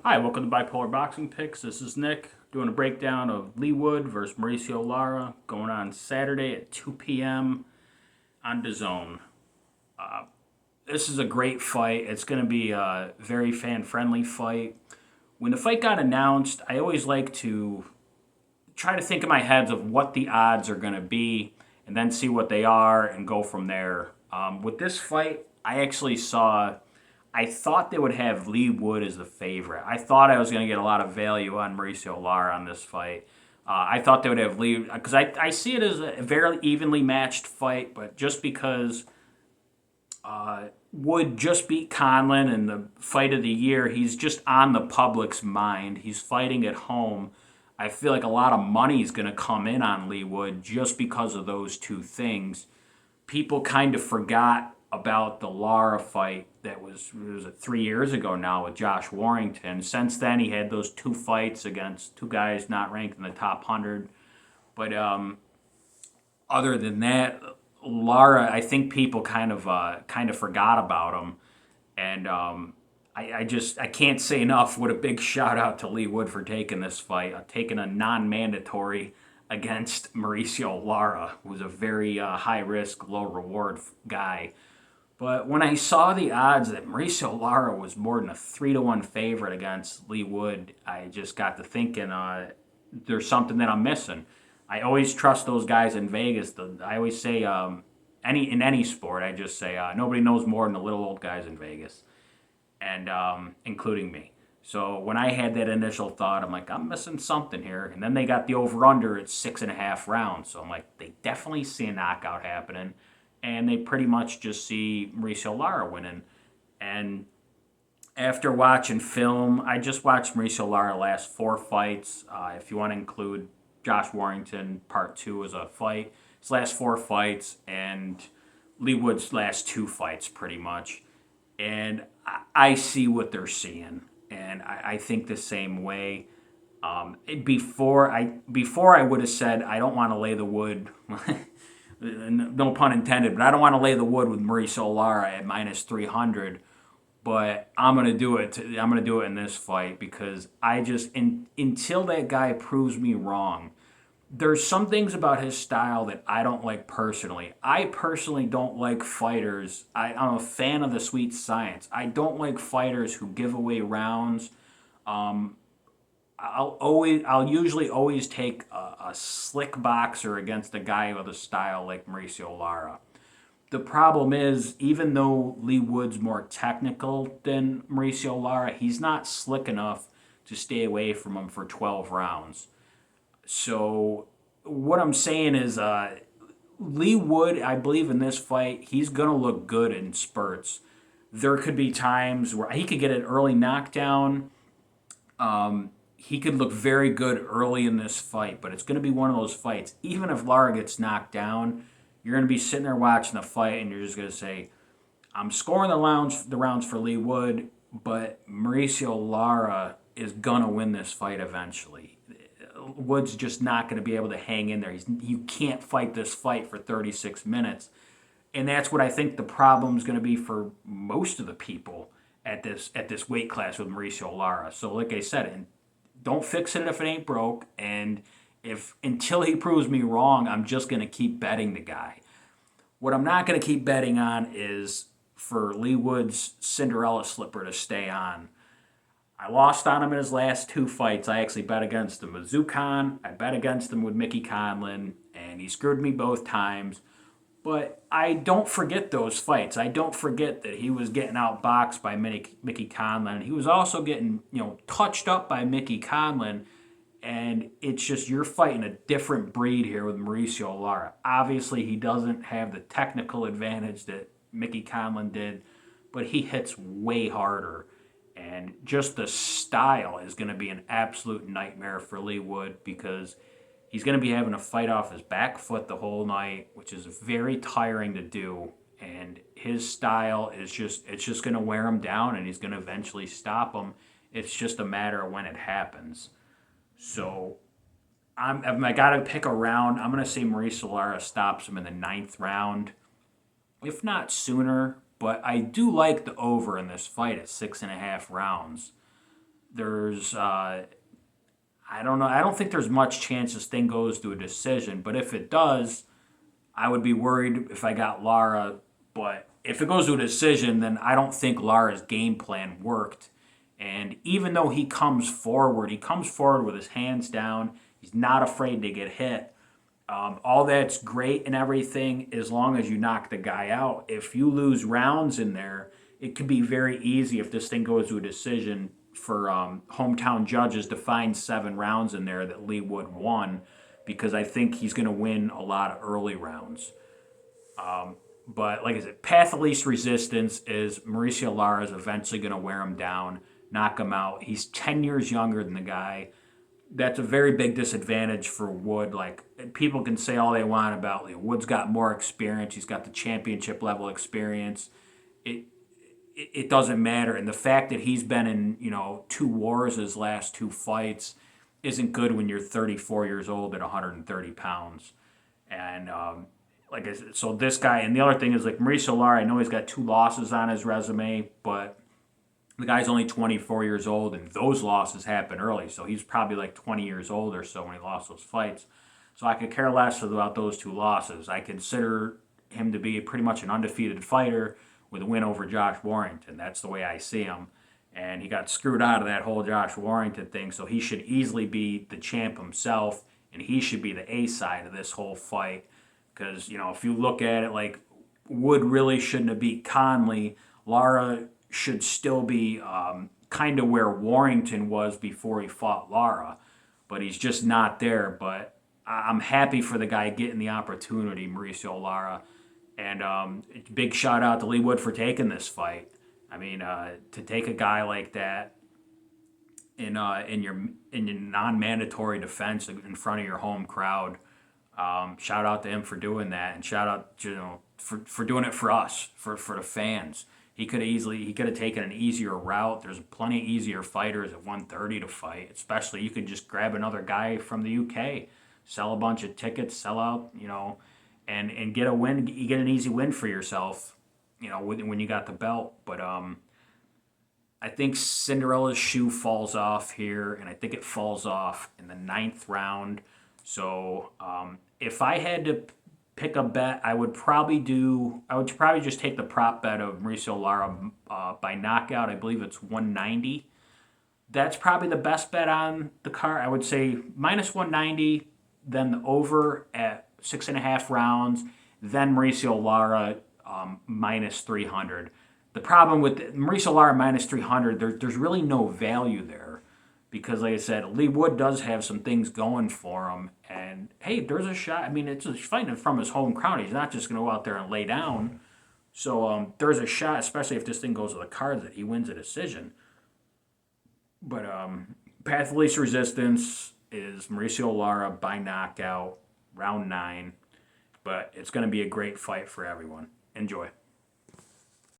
Hi, welcome to Bipolar Boxing Picks. This is Nick doing a breakdown of Leigh versus Mauricio Lara going on Saturday at 2 p.m. on DAZN. This is a great fight. It's going to be a very fan-friendly fight. When the fight got announced, I always like to try to think in my head of what the odds are going to be and then see what they are and go from there. With this fight, I thought they would have Leigh as the favorite. I thought I was going to get a lot of value on Mauricio Lara on this fight. I thought they would have Leigh because I see it as a very evenly matched fight, but just because Wood just beat Conlon in the fight of the year, he's just on the public's mind. He's fighting at home. I feel like a lot of money is going to come in on Leigh just because of those two things. People kind of forgot about the Lara fight that was 3 years ago now with Josh Warrington. Since then, he had those two fights against two guys not ranked in the top 100. But other than that, Lara, I think people kind of forgot about him, and I can't say enough. What a big shout out to Leigh for taking this fight, taking a non-mandatory against Mauricio Lara, who's a very high risk, low reward guy. But when I saw the odds that Mauricio Lara was more than a 3-1 favorite against Leigh I just got to thinking there's something that I'm missing. I always trust those guys in Vegas. I always say in any sport, I just say nobody knows more than the little old guys in Vegas, and including me. So when I had that initial thought, I'm like, I'm missing something here. And then they got the over-under at 6.5 rounds. So I'm like, they definitely see a knockout happening. And they pretty much just see Mauricio Lara winning. And after watching film, I just watched Mauricio Lara last 4 fights. If you want to include Josh Warrington, part 2 as a fight. His last 4 fights and Leigh last 2 fights pretty much. And I see what they're seeing. And I think the same way. Before I would have said I don't want to lay the wood, no pun intended, but I don't want to lay the wood with Mauricio Lara at minus 300. But I'm gonna do it. I'm gonna do it in this fight because until that guy proves me wrong. There's some things about his style that I don't like personally. I personally don't like fighters. I'm a fan of the sweet science. I don't like fighters who give away rounds. Um, I'll usually always take a slick boxer against a guy with a style like Mauricio Lara. The problem is, even though Leigh more technical than Mauricio Lara, he's not slick enough to stay away from him for 12 rounds. So what I'm saying is, Leigh I believe in this fight, he's gonna look good in spurts. There could be times where he could get an early knockdown. He could look very good early in this fight, but it's gonna be one of those fights. Even if Lara gets knocked down, you're gonna be sitting there watching the fight, and you're just gonna say, "I'm scoring the rounds for Leigh but Mauricio Lara is gonna win this fight eventually." Wood's just not going to be able to hang in there. You can't fight this fight for 36 minutes. And that's what I think the problem is going to be for most of the people at this weight class with Mauricio Lara. So like I said, and don't fix it if it ain't broke. And if until he proves me wrong, I'm just going to keep betting the guy. What I'm not going to keep betting on is for Leigh Cinderella slipper to stay on. I lost on him in his last 2 fights. I actually bet against him with Zukon. I bet against him with Mickey Conlon, and he screwed me both times. But I don't forget those fights. I don't forget that he was getting outboxed by Mickey Conlon. He was also getting, touched up by Mickey Conlon. And it's just you're fighting a different breed here with Mauricio Lara. Obviously, he doesn't have the technical advantage that Mickey Conlon did, but he hits way harder. And just the style is going to be an absolute nightmare for Leigh because he's going to be having to fight off his back foot the whole night, which is very tiring to do. And his style it's just going to wear him down, and he's going to eventually stop him. It's just a matter of when it happens. So I got to pick a round. I'm going to say Mauricio Lara stops him in the 9th round, if not sooner. But I do like the over in this fight at 6.5 rounds. there's I don't know. I don't think there's much chance this thing goes to a decision. But if it does, I would be worried if I got Lara. But if it goes to a decision, then I don't think Lara's game plan worked. And even though he comes forward with his hands down. He's not afraid to get hit. All that's great and everything as long as you knock the guy out. If you lose rounds in there, it could be very easy if this thing goes to a decision for hometown judges to find 7 rounds in there that Leigh Wood won because I think he's going to win a lot of early rounds. But like I said, path of least resistance is Mauricio Lara is eventually going to wear him down, knock him out. He's 10 years younger than the guy. That's a very big disadvantage for Wood. Like people can say all they want about Wood's got more experience. He's got the championship level experience. It doesn't matter. And the fact that he's been in 2 wars his last 2 fights isn't good when you're 34 years old at 130 pounds. And like I said, so this guy, and the other thing is like Mauricio Lara, I know he's got 2 losses on his resume, but the guy's only 24 years old, and those losses happened early. So he's probably like 20 years old or so when he lost those fights. So I could care less about those 2 losses. I consider him to be pretty much an undefeated fighter with a win over Josh Warrington. That's the way I see him. And he got screwed out of that whole Josh Warrington thing, so he should easily be the champ himself, and he should be the A side of this whole fight. Because, if you look at it, like, Wood really shouldn't have beat Conley. Lara should still be kind of where Warrington was before he fought Lara, but he's just not there. But I'm happy for the guy getting the opportunity, Mauricio Lara, and big shout out to Leigh Wood for taking this fight. I mean, to take a guy like that in your non-mandatory defense in front of your home crowd. Shout out to him for doing that, and shout out for doing it for us, for the fans. He could have taken an easier route. There's plenty of easier fighters at 130 to fight. Especially you could just grab another guy from the UK, sell a bunch of tickets, sell out, and get a win. You get an easy win for yourself, when you got the belt. But I think Cinderella's shoe falls off here, and I think it falls off in the 9th round. So if I had to pick a bet, I would probably just take the prop bet of Mauricio Lara by knockout. I believe it's 190. That's probably the best bet on the card. I would say minus 190, then the over at 6.5 rounds, then Mauricio Lara minus 300. The problem with Mauricio Lara minus 300, there's really no value there. Because, like I said, Leigh Wood does have some things going for him. And, hey, there's a shot. I mean, he's fighting from his home crowd. He's not just going to go out there and lay down. So there's a shot, especially if this thing goes to the cards, that he wins a decision. But path of least resistance is Mauricio Lara by knockout, round 9. But it's going to be a great fight for everyone. Enjoy.